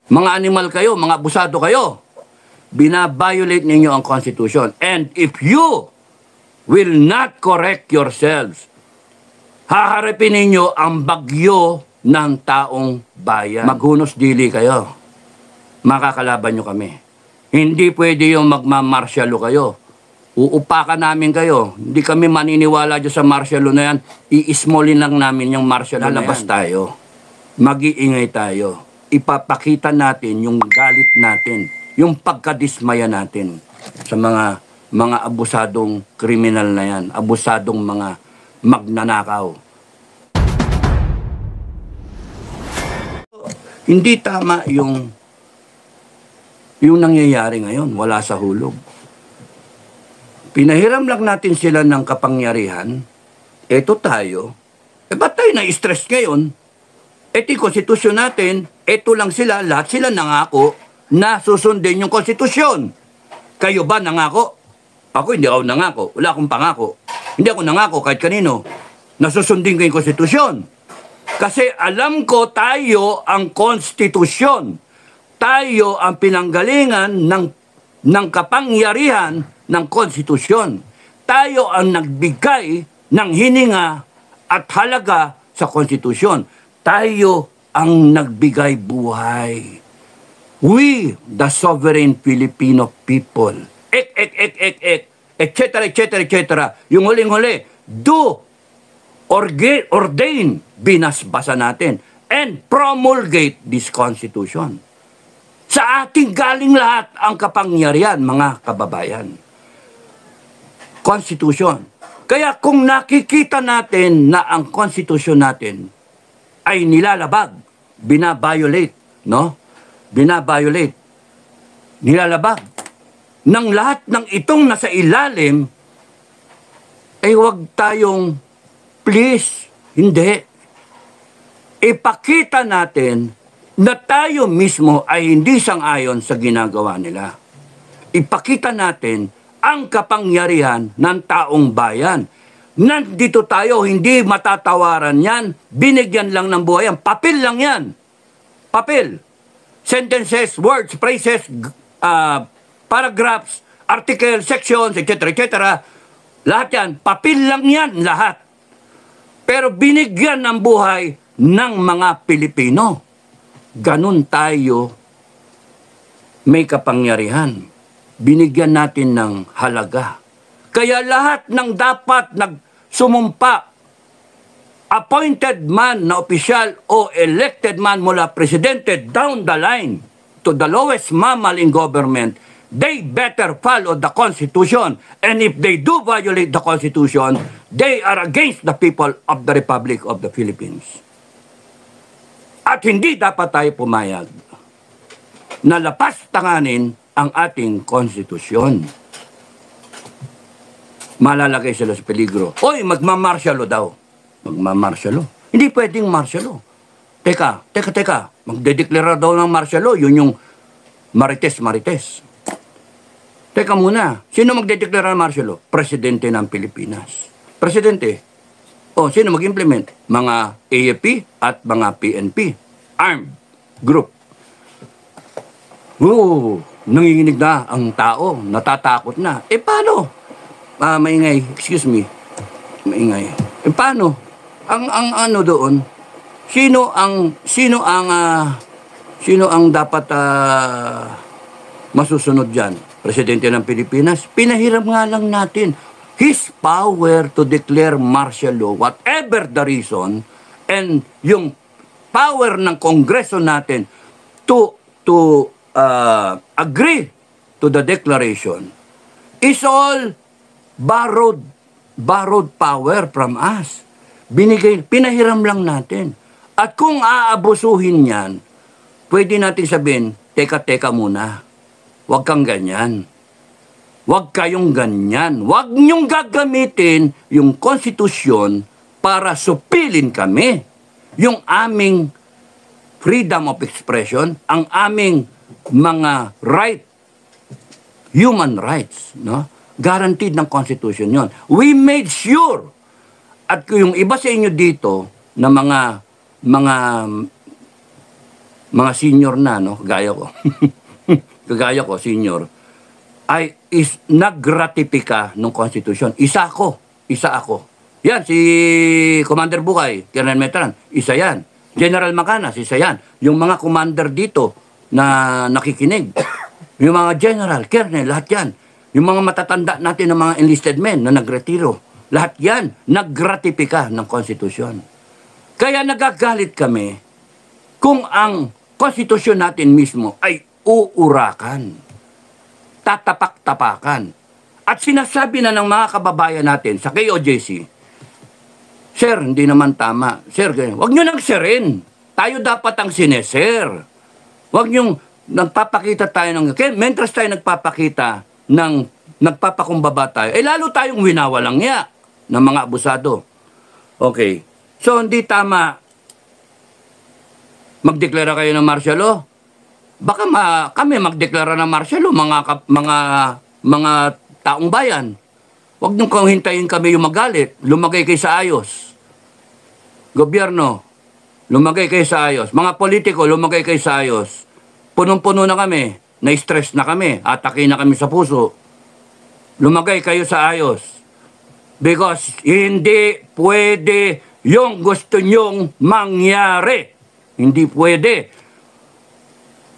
Mga animal kayo, mga abusado kayo. Binabiolate ninyo ang Constitution. And if you will not correct yourselves, haharapin ninyo ang bagyo ng taong bayan. Maghunos dili kayo. Makakalaban nyo kami. Hindi pwede yung magmamarsyalo kayo. Uupakan namin kayo. Hindi kami maniniwala dyan sa marsyalo na yan. I-smallin lang namin yung marsyalo na yan. Lalabas tayo. Mag-iingay tayo. Ipapakita natin yung galit natin, yung pagkadismaya natin sa mga abusadong kriminal na yan, abusadong mga magnanakaw. Hindi tama yung nangyayari ngayon, wala sa hulog. Pinahiram lang natin sila ng kapangyarihan, eto tayo, ba't tayo na-stress ngayon? Eto yung konstitusyon natin, eto lang sila, lahat sila nangako na susundin yung konstitusyon. Kayo ba nangako? Ako hindi ako nangako, wala akong pangako. Hindi ako nangako kahit kanino na susundin ko yung konstitusyon. Kasi alam ko tayo ang konstitusyon. Tayo ang pinanggalingan ng kapangyarihan ng konstitusyon. Tayo ang nagbigay ng hininga at halaga sa konstitusyon. Tayo ang nagbigay buhay. We, the sovereign Filipino people, etc., etc., etc. Yung huling-huli, do ordain, binasbasa natin, and promulgate this Constitution. Sa ating galing lahat ang kapangyarihan, mga kababayan. Constitution. Kaya kung nakikita natin na ang Constitution natin ay nilalabag, binabiolate, no? Binabiolate, nilalabag ng lahat ng itong nasa ilalim, ay huwag tayong, please, hindi. Ipakita natin na tayo mismo ay hindi sang-ayon sa ginagawa nila. Ipakita natin ang kapangyarihan ng taong bayan. Nandito tayo, hindi matatawaran yan. Binigyan lang ng buhay yan. Papel lang yan. Papel. Sentences, words, phrases, paragraphs, articles, sections, etc., etc. Lahat yan. Papel lang yan, lahat. Pero binigyan ng buhay ng mga Pilipino. Ganun tayo may kapangyarihan. Binigyan natin ng halaga. Kaya lahat ng dapat sumumpa, appointed man na opisyal o elected man mula presidente down the line to the lowest mammal in government, they better follow the Constitution. And if they do violate the Constitution, they are against the people of the Republic of the Philippines. At hindi dapat tayo pumayag na lapas-tanganin ang ating konstitusyon. Malalagay sila sa peligro. Oy, magmamarsyalo daw. Magmamarsyalo. Hindi pwedeng marsyalo. Teka. Magdedeklara daw ng marsyalo. Yun yung marites. Teka muna. Sino magdedeklara ng marsyalo? Presidente ng Pilipinas. Presidente. O, sino mag-implement? Mga AFP at mga PNP. Armed group. Nanginginig na ang tao. Natatakot na. Paano? Maingay. Excuse me. Maingay. Paano? Ang ano doon? Sino ang dapat masusunod diyan? Presidente ng Pilipinas? Pinahiram nga lang natin his power to declare martial law, whatever the reason, and yung power ng Kongreso natin to agree to the declaration is all borrowed power from us. Pinahiram lang natin. At kung aabusuhin yan, pwede natin sabihin, teka muna, huwag kang ganyan. Huwag kayong ganyan. Huwag niyong gagamitin yung konstitusyon para supilin kami. Yung aming freedom of expression, ang aming mga human rights, no? Guaranteed ng Constitution yon. We made sure, at yung iba sa inyo dito, na mga mga senior na, no, kagaya ko, kagaya ko, senior, ay nagratipika ng konstitusyon. Isa ako. Yan, si Commander Bukay, Colonel Metran, isa yan. General Macanas, isa yan. Yung mga commander dito na nakikinig, yung mga general, colonel, lahat yan. Yung mga matatanda natin ng mga enlisted men na nagretiro, lahat yan, nagratipika ng konstitusyon. Kaya nagagalit kami kung ang konstitusyon natin mismo ay uurakan, tatapak-tapakan. At sinasabi na ng mga kababayan natin sa KOJC, Sir, hindi naman tama. Sir, wag nyo nang sirin. Tayo dapat ang sineser. Wag nyo nagpapakita tayo ng... Kaya mentras tayo nagpapakita ng nagpapakumbaba tayo, lalo tayong winawalang niya ng mga abusado. Okay. So, hindi tama magdeklara kayo ng martial law. Baka kami magdeklara ng martial law, mga taong bayan. Huwag nung kung hintayin kami yung magalit. Lumagay kayo sa ayos. Gobyerno, lumagay kayo sa ayos. Mga politiko, lumagay kayo sa ayos. Punong-puno na kami. Na-stress na kami. Atake na kami sa puso. Lumagay kayo sa ayos. Because hindi pwede yung gusto nyong mangyari. Hindi pwede.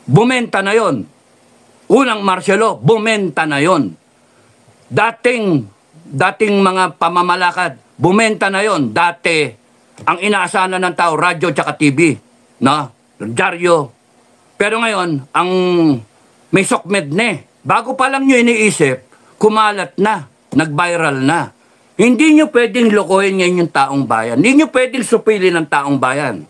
Bumenta na yon. Unang martial law, bumenta na yon. Dating mga pamamalakad, bumenta na yon. Dati, ang inaasahan ng tao, radyo tsaka TV. No? Dyaryo. Pero ngayon, ang may sokmed na. Bago pa lang nyo iniisip, kumalat na, nag-viral na. Hindi nyo pwedeng lokohin ngayon yung taong bayan. Hindi nyo pwedeng supilin ng taong bayan.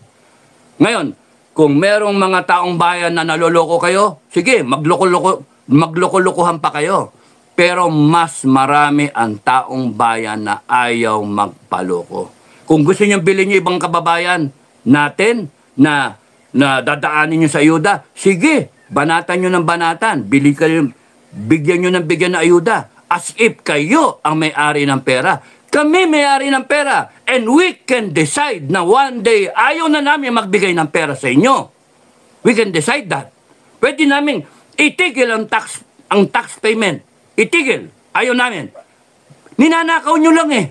Ngayon, kung merong mga taong bayan na naloloko kayo, sige, magloko-lokohan pa kayo. Pero mas marami ang taong bayan na ayaw magpaloko. Kung gusto nyo bilhin nyo ibang kababayan natin na dadaanin nyo sa ayuda, sige, banatan nyo ng banatan. Bigyan nyo ng bigyan ng ayuda. As if kayo ang may-ari ng pera. Kami may-ari ng pera. And we can decide na one day, ayaw na namin magbigay ng pera sa inyo. We can decide that. Pwede namin itigil ang tax payment. Itigil. Ayaw namin. Ninanakaw nyo lang eh.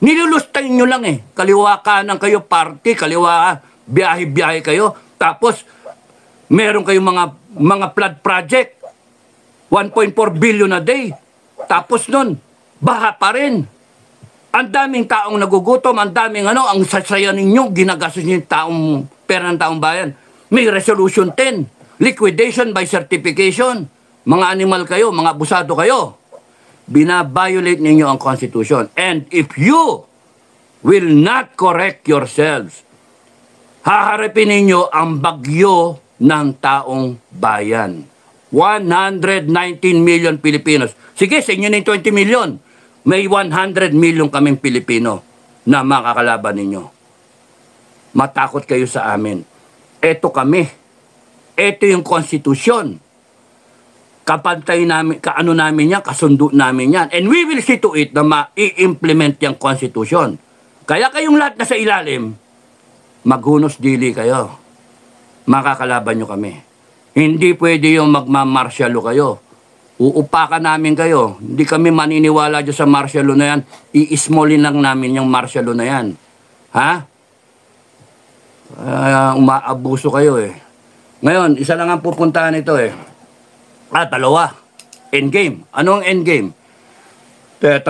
Nilulustay nyo lang eh. Kaliwa kanan kayo, party, kaliwa, biyahe-biyahe kayo. Tapos, meron kayong mga flood project. 1.4 billion a day. Tapos nun, baha pa rin. Ang daming taong nagugutom, ang daming ang sasaya ninyo, ginagastos niyo yung pera ng taong bayan. May resolution 10, liquidation by certification. Mga animal kayo, mga abusado kayo. Binabiolate ninyo ang Constitution. And if you will not correct yourselves, haharapin ninyo ang bagyo ng taong bayan. 119 million Pilipinos. Sige, sa inyo na yung 20 million. May 100 million kaming Pilipino na makakalaban ninyo. Matakot kayo sa amin. Eto kami. Eto yung konstitusyon. Kapantay namin, kaano namin yan, kasundo namin yan. And we will see to it na ma-i-implement yung konstitusyon. Kaya kayong lahat na sa ilalim, maghunos dili kayo. Makakalaban nyo kami. Hindi pwede yung magmamartial law kayo. Uupakan namin kayo. Hindi kami maniniwala dyan sa martial law na yan. I-smallin lang namin yung martial law na yan. Ha? Umaabuso kayo eh. Ngayon, isa lang ang pupuntahan ito eh. Dalawa. Endgame. Anong endgame?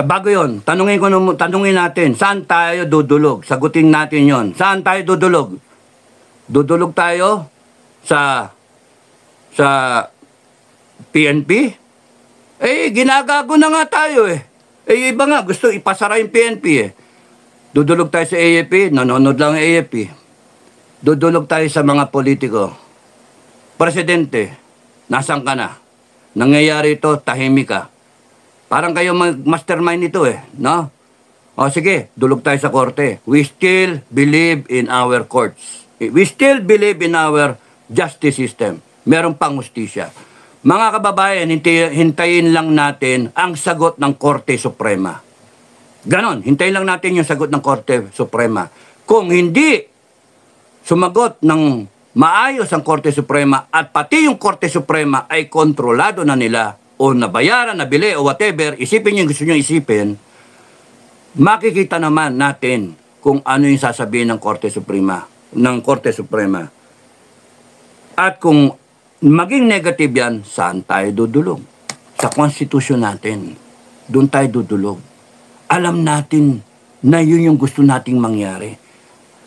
Bago yun, tanungin natin, saan tayo dudulog? Sagutin natin yon. Saan tayo dudulog? Dudulog tayo sa PNP? Ginagago na nga tayo eh. Iba nga, gusto ipasara yung PNP eh. Dudulog tayo sa AFP, nanonood lang ang AFP. Dudulog tayo sa mga politiko. Presidente, nasan ka na? Nangyayari ito, tahimik ka. Parang kayo mastermind nito eh, no? O sige, dulog tayo sa korte. We still believe in our courts. We still believe in our justice system. Meron pang hustisya. Mga kababayan, hintayin lang natin ang sagot ng Korte Suprema. Ganon, hintayin lang natin yung sagot ng Korte Suprema. Kung hindi sumagot ng maayos ang Korte Suprema at pati yung Korte Suprema ay kontrolado na nila o nabayaran, nabili o whatever, isipin yung gusto nyo isipin, makikita naman natin kung ano yung sasabihin ng Korte Suprema. At kung maging negative yan, saan tayo dudulog? Sa konstitusyon natin. Doon tayo dudulog. Alam natin na yun yung gusto nating mangyari.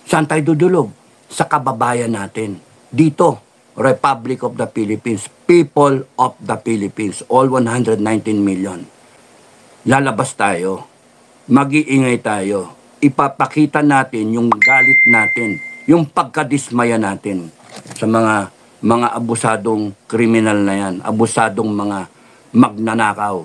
Saan tayo dudulog? Sa kababayan natin. Dito, Republic of the Philippines, people of the Philippines, all 119 million. Lalabas tayo, mag-iingay tayo, ipapakita natin yung galit natin, yung pagkadismaya natin sa mga abusadong kriminal na yan, abusadong mga magnanakaw.